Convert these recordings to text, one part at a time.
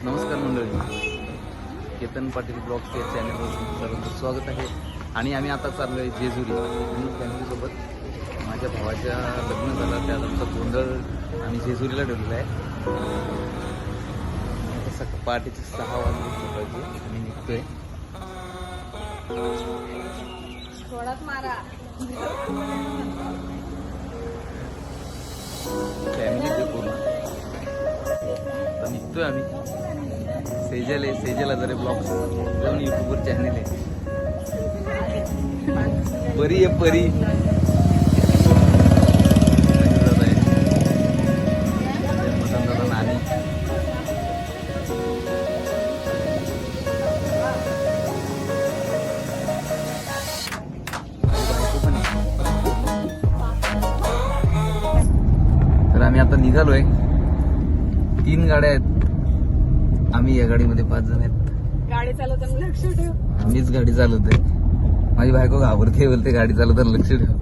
नमस्कार मंडळी, केतन पाटील ब्लॉग्स या चॅनलवर सर्वांचं स्वागत आहे. आणि आम्ही आता चाललो आहे जेजुरी फॅमिलीसोबत. माझ्या भावाच्या लग्न झालं, त्यात आमचा गोंधळ आम्ही जेजुरीला ठेवलेला आहे. आता सकाळ पहाटेचे 6 वाजले सकाळचे आम्ही निघतोय. फॅमिली ते पूर्ण आता निघतोय आम्ही. सेजल आजारे ब्लॉग्स जाऊन यूट्यूबवर चॅनल आहे. परी आहे परी. नानी तर आम्ही आता निघालोय. 3 गाड्या आहेत. आम्ही या गाडीमध्ये 5 जण आहेत. गाडी चालवताना लक्ष ठेव. आम्हीच गाडी चालवतोय. माझी बायको घाबरते, बोलते गाडी चालवताना लक्ष ठेव.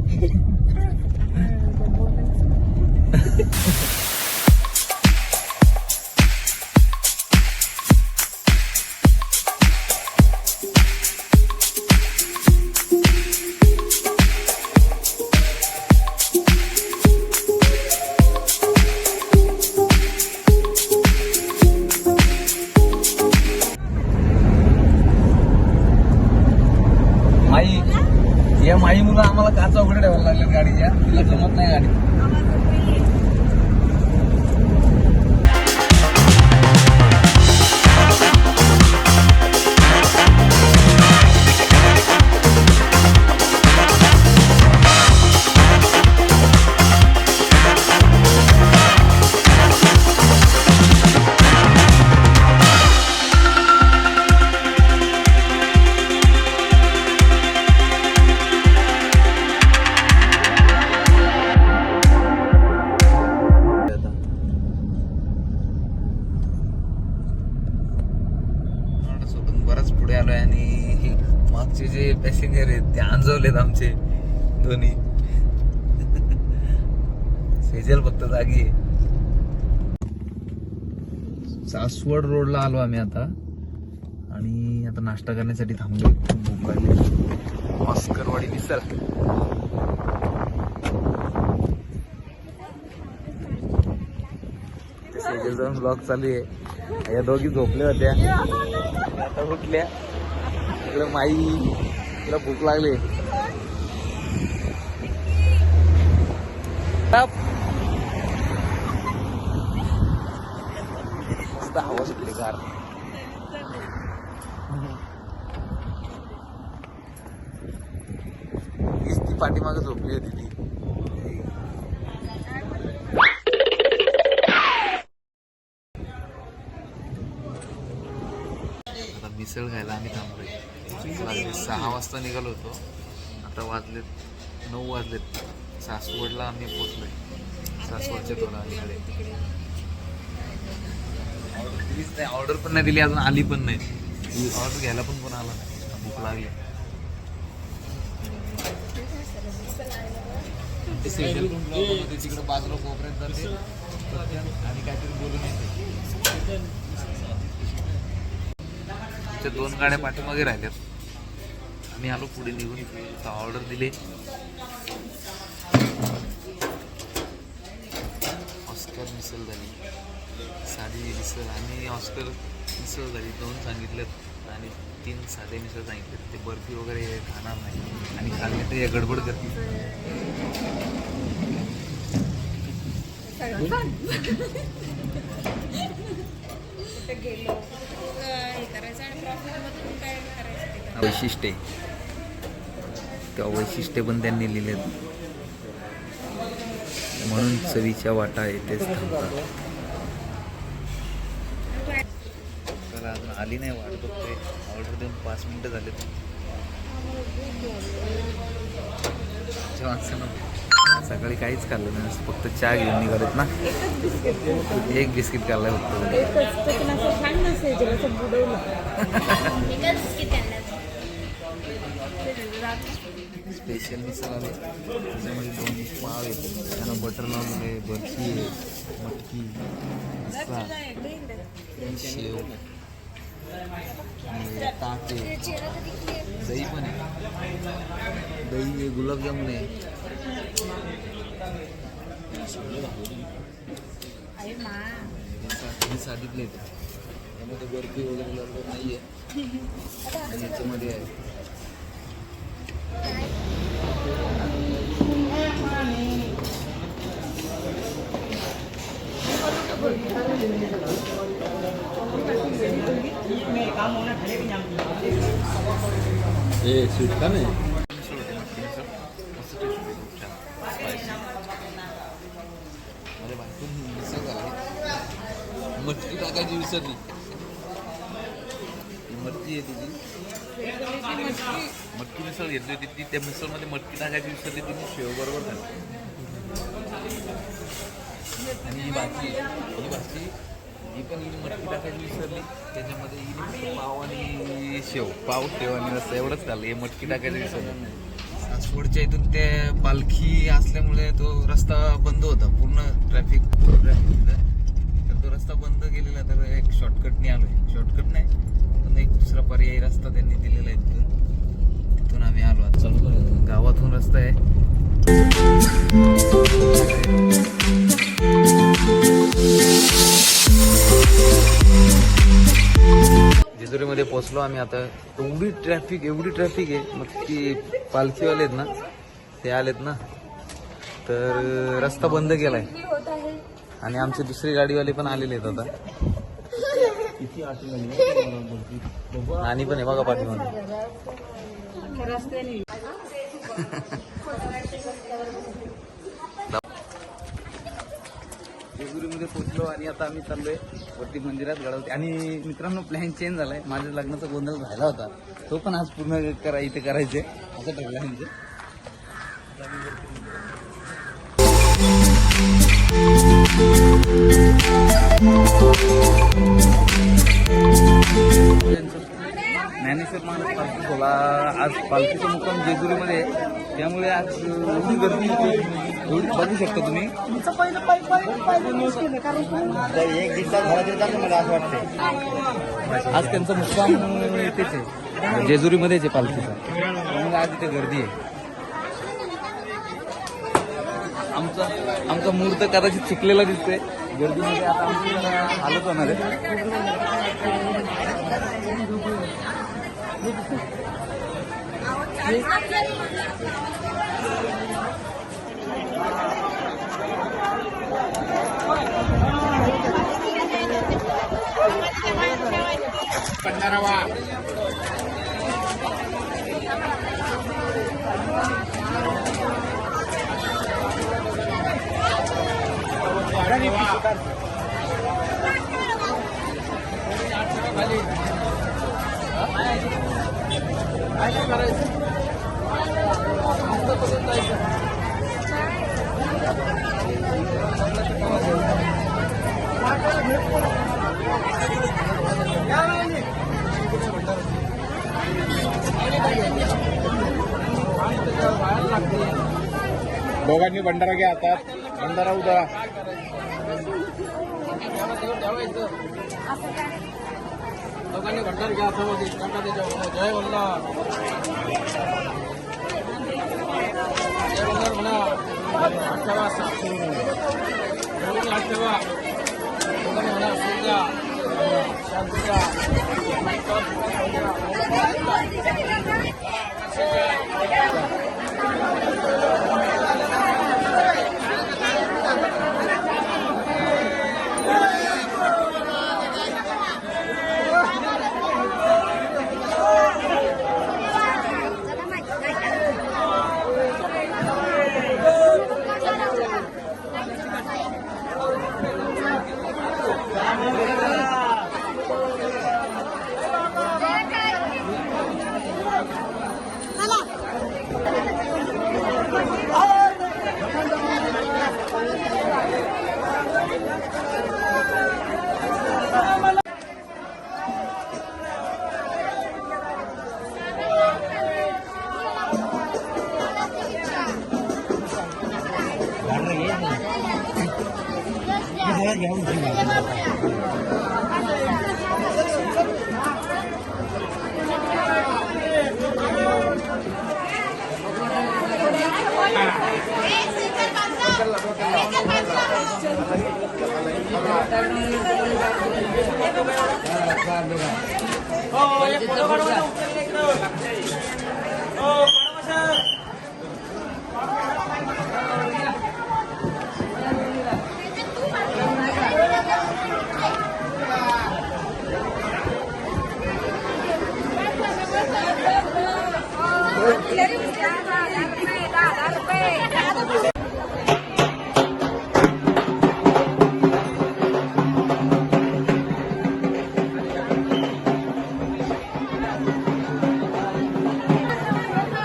या माई मुलं आम्हाला काचा उघडे ठेवायला लागले गाडीच्या. तिला जमत नाही गाडी. बराच पुढे आलोय आणि मागचे जे पॅसेंजर आहेत ते आंजवलेत आमचे दोन्ही. सेजल फक्त जागी आहे. सासवड रोडला आलो आम्ही आता आणि आता नाश्ता करण्यासाठी थांबलोय. खूप भूक लागली. ऑस्करवाडी मिसळ. सेजल जाऊन ब्लॉग चालू आहे. या दोघी झोपल्या होत्या, आता उठल्या. इकडे माई, तिला भूक लागली. मस्त हवा सुटली गार. ती पाठीमागे झोपली होती ती. मिसळ खायला आम्ही थांबलोय. 6 वाजता निघालो होतो. आता वाजलेत 9 वाजलेत. सासवडला आम्ही पोचलोय. सासवडच्या तोंडाकडे ऑर्डर पण नाही दिली अजून, आली पण नाही. ऑर्डर घ्यायला पण कोण आला नाही. भूक लागली. तिकडे बाजूला कोपऱ्यात जाते आणि काहीतरी बोलून येते. 2 गाड्या पाठीमागे राहिल्यात. आम्ही आलो पुढे निघून. ऑर्डर दिली. ऑस्कर मिसळ झाली, साधी मिसळ आणि ऑस्कर मिसळ झाली. 2 सांगितलेत आणि 3 साधे मिसळ सांगितलेत. ते बर्फी वगैरे खाणार नाही आणि खाल्ले ते गडबड करते. वैशिष्ट्य त्या वैशिष्ट्य पण त्यांनी लिहिलेत. म्हणून चवीच्या वाटा येतेच थांबतात. तर अजून आली नाही, वाट बघतोय. ऑर्डर देऊन 5 मिनिटं झालेत. सकाळी काहीच खाल्लं नाही, फक्त चहा घेऊन निघालेत ना. 1 बिस्किट खाल्लाय फक्त. स्पेशल मिसळ आले त्याच्यामध्ये 2 पाव आहेत, त्यांना बटर लावलेलं आहे, बर्फी आहे, मटकी, रस्सा, शेव आणि ताक आहे, दही पण आहे, दही आहे, गुलाबजामुन आहे. ही साधी प्लेट आहे, त्यामध्ये बर्फी वगैरे नाही आहे आणि याच्यामध्ये आहे स्वीट का नाही मटकी टाकायची विसरली. मटकी आहे तिची मटकी मिसळ घेतली होती ती, त्या मिसळमध्ये मटकी टाकायची विसरली, तिने शेव बरोबर खाल्ली. आणि ही भाजी ही पण हिने मटकी टाकायची विसरली, त्याच्यामध्ये हिने फक्त पाव आणि शेव आणि रस्सा एवढंच खाल्लं. हे मटकी टाकायचं विसरलं. सासवडच्या इथून ते पालखी असल्यामुळे तो रस्ता बंद होता, पूर्ण ट्रॅफिक होतं. तर तो रस्ता बंद केलेला, तर एक शॉर्टकटने आलोय. शॉर्टकट नाही पण एक दुसरा पर्यायी रस्ता त्यांनी दिलेला आहे, तिथून आम्ही आलो. आता गावातून रस्ता आहे. जेजुरीमध्ये पोहोचलो आम्ही आता. एवढी ट्रॅफिक आहे. मग ती पालखीवाले आहेत ना, ते आलेत ना, तर रस्ता बंद केलाय आणि आमचे दुसरे गाडीवाले पण आलेले आहेत आता. आणि पण आहे बघा पाठीमध्ये. जेजुरीमध्ये पोहोचलो आणि आता आम्ही चाललोय वरती मंदिरात गडवते. आणि मित्रांनो, प्लॅन चेंज झालाय. माझ्या लग्नाचा गोंधळ राहिला होता, तो पण आज पूर्ण इथे करायचे असं ठरलं म्हणजे. ज्ञानेश्वर महाराज पालखी सोहळा आज पालखीचा मुक्काम जेजुरीमध्ये आहे, त्यामुळे आज एवढी गर्दी होती, एवढी बघू शकता तुम्ही. एक दिवसात घरात जातो मला असं वाटतं. आज त्यांचा मुक्काम इथेच आहे, जेजुरीमध्येच आहे पालखीचा, त्यामुळे आज इथे गर्दी आहे. आमचा मुहूर्त कदाचित चुकलेला दिसतोय गर्दीमध्ये. आता आमची जरा हालत होणार आहे. दोघांनी भंडारा घ्या हातात, भंडारा उदा. दोघांनी भंडार घ्या हातामध्ये, जय वल्लाभ, जय वल्लाभ म्हणा. आठवा आठवा म्हणा, सूर्या शांतीचा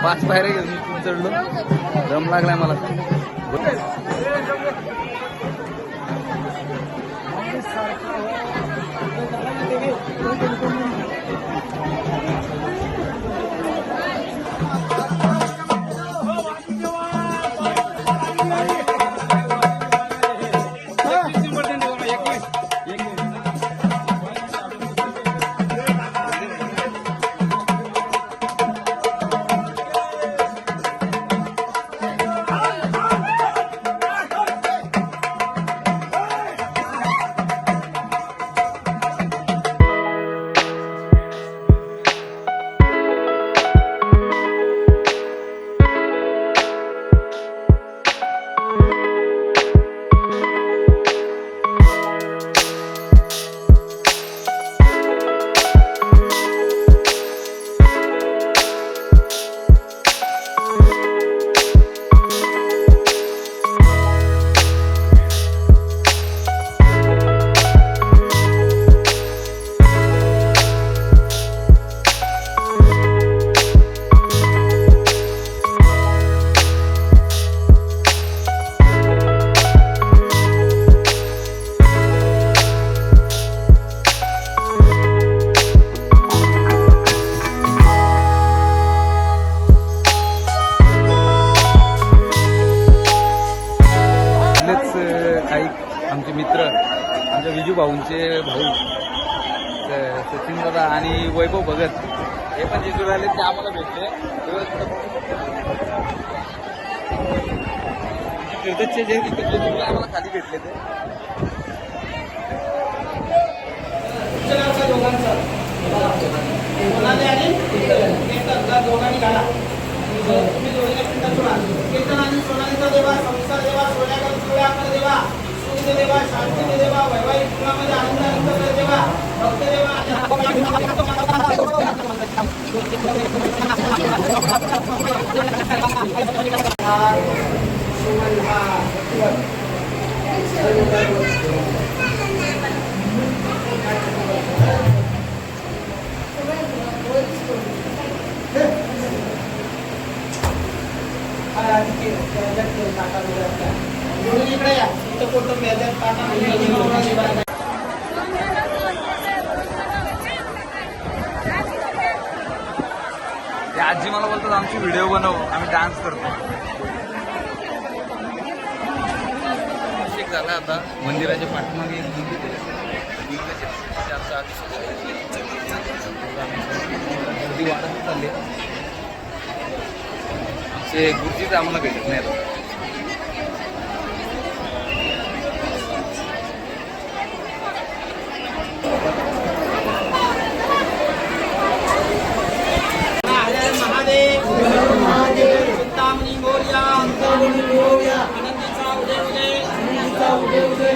पाच पायऱ्या घेऊन मी चढलो, दम लागलाय मला. काही आमचे मित्र, आमच्या विजू भाऊंचे भाऊ सचिन दादा आणि वैभव भगत हे पण जेजूर आले, ते आम्हाला भेटले. तीर्थचे जे जेजूरला आम्हाला खाली भेटले ते दोघांनी घाला. तुम्ही जोडीला कीर्तन सुना. कीर्तनाने सोनालीचा देवा, संसार देवा, सोन्याकर सोळ्या कर देवा, सुख देवा, शांती देवा, वैवाहिक जीवनामध्ये आनंद कर देवा, भक्त देवा. इकडे या, इथं फोटो आजी मला बोलतात आमची व्हिडिओ बनव, आम्ही डान्स करतो. अभिषेक झाला आता मंदिराच्या पाठीमागे एक मंदिर आहे. गर्दी वाढत चालली. आमचे गुरुजीच आम्हाला भेटत नाही आता. चिंतामणी मोर्या, आनंदीचा उदय उदय,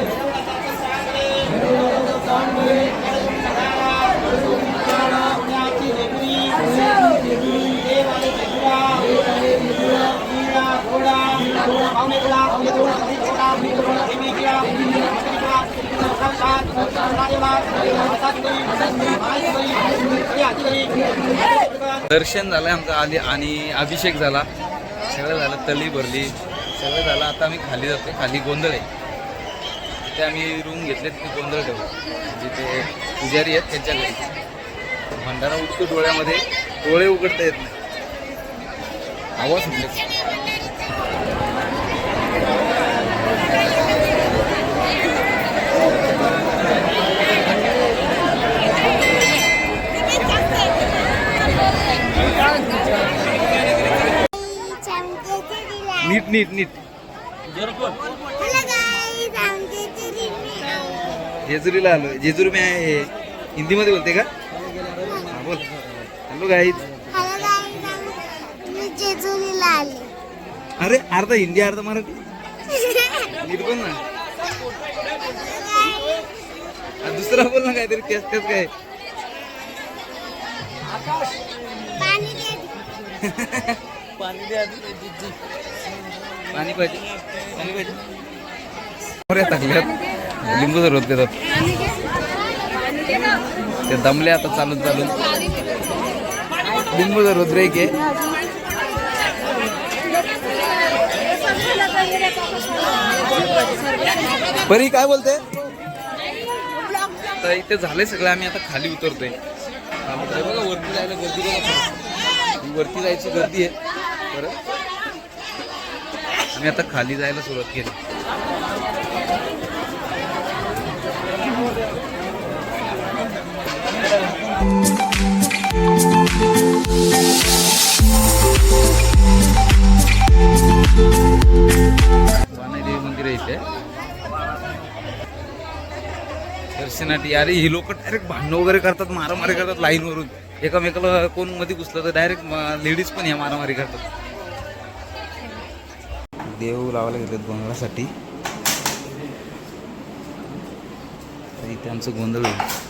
पुण्याची लेकरी, देवाने लेकरा, घोडा, पावणे घोडा, पावणे घोडा, देवी घोडा, दर्शन झालंय आमचं आली आणि अभिषेक झाला, सगळं झालं, तली भरली, सगळं झालं. आता आम्ही खाली जातो. खाली गोंधळ आहे, ते आम्ही रूम घेतले, ते गोंधळ ठेवू. जिथे पुजारी आहेत त्यांच्या घरी भंडारा उठतो डोळ्यामध्ये, डोळे उघडता येत नाही, आवाज सुटले. नीट नीट नीट जेजुरीला आलो. जेजुरी मी आहे हिंदीमध्ये बोलते का? हा, बोल. Hello guys. जेजुरीला आले. अरे अर्धा हिंदी अर्धा मराठी नीट बोल ना. दुसरा बोल ना काहीतरी तेच तेच काय. पाणी पाहिजे पाणी पाहिजे. टाकल्यात लिंबू सरबत देतात ते दमले आता चालून चालून. लिंबू सरबत ब्रेक आहे. परी काय बोलते? तर इथे झालंय सगळं. आम्ही आता खाली उतरतोय. बघा वरती जायला गर्दी बघा. वरती जायची गर्दी आहे. बरं आम्ही आता खाली जायला सुरुवात केली. वानादेवी मंदिर आहे इथे दर्शनासाठी. अरे ही लोक डायरेक्ट भांडणं वगैरे करतात, मारामारी करतात लाईनवरून. एकामेकाला कोण मध्ये घुसलं तर डायरेक्ट लेडीज पण ह्या मारामारी करतात. देव लावायला घेतात गोंधळासाठी. इथे आमचं गोंधळ होईल.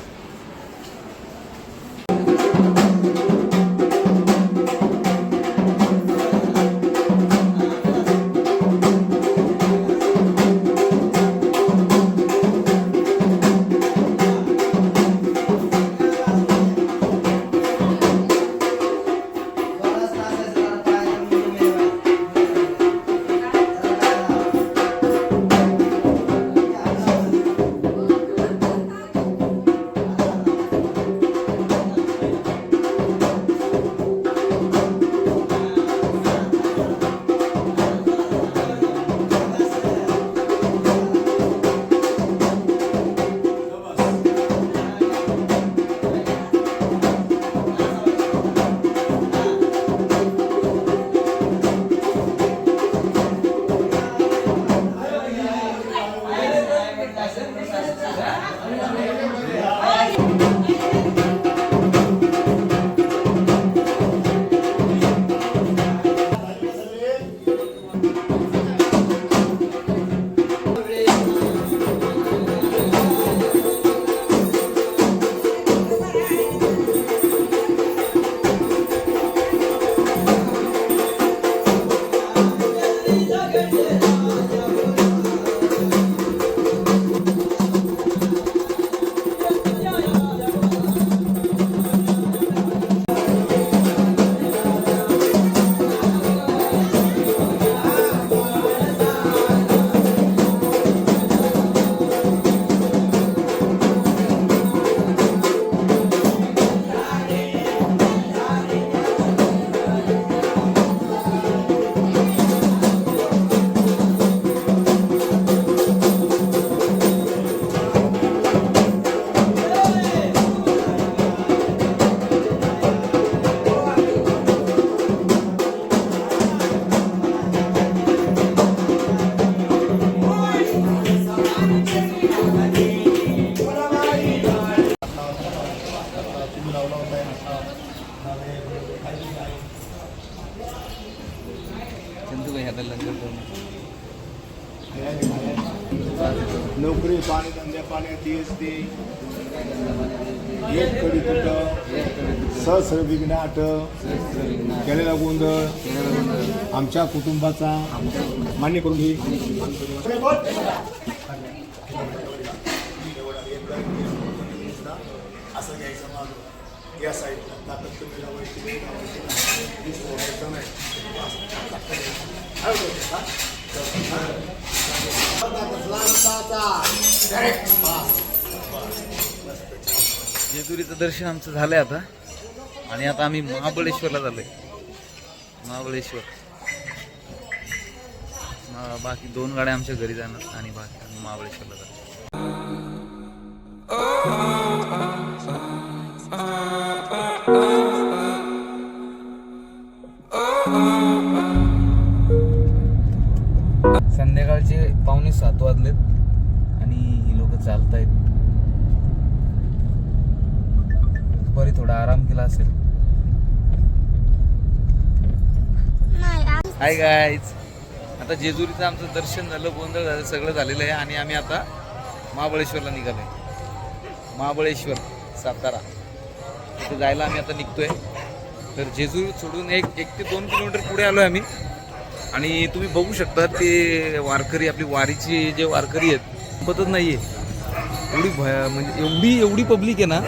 नोकरी पाणी धंद्या पाण्यात असते. एक कडी तुट सहस्र विघ्नाट केलेला गोंधळ आमच्या कुटुंबाचा मान्य करून घे. असं घ्यायचं मागं या साईडला ताकद कमी लावायची. जेजुरीचं दर्शन आमचं झालंय आता. आणि आता आम्ही महाबळेश्वरला चाललोय. महाबळेश्वर बाकी 2 गाड्या आमच्या घरी जाणार आणि बाकी आम्ही महाबळेश्वरला जाणार. दुपारी थोडा आराम केला असेल. हाय गाईज, आता जेजुरीचं आमचं दर्शन झालं, गोंधळ झालं, सगळं झालेलं आहे आणि आम्ही आता महाबळेश्वरला निघालो आहे. महाबळेश्वर सातारा तिथे जायला आम्ही आता निघतोय. तर जेजुरी सोडून एक ते 2 किलोमीटर पुढे आलो आहे आम्ही. आणि तुम्ही बघू शकता ते वारकरी, आपली वारीची जे वारकरी आहेत पतच नाही आहे. म्हणजे एवढी पब्लिक आहे ना.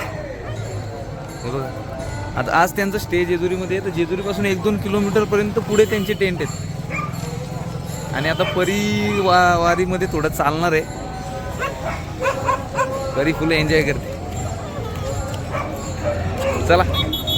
हे बघा, आता आज त्यांचं स्टे जेजुरीमध्ये आहे. तर जेजुरीपासून 1-2 किलोमीटरपर्यंत पुढे त्यांचे टेंट आहेत. आणि आता परी वारीमध्ये थोडं चालणार आहे. परी फुल एन्जॉय करते. चला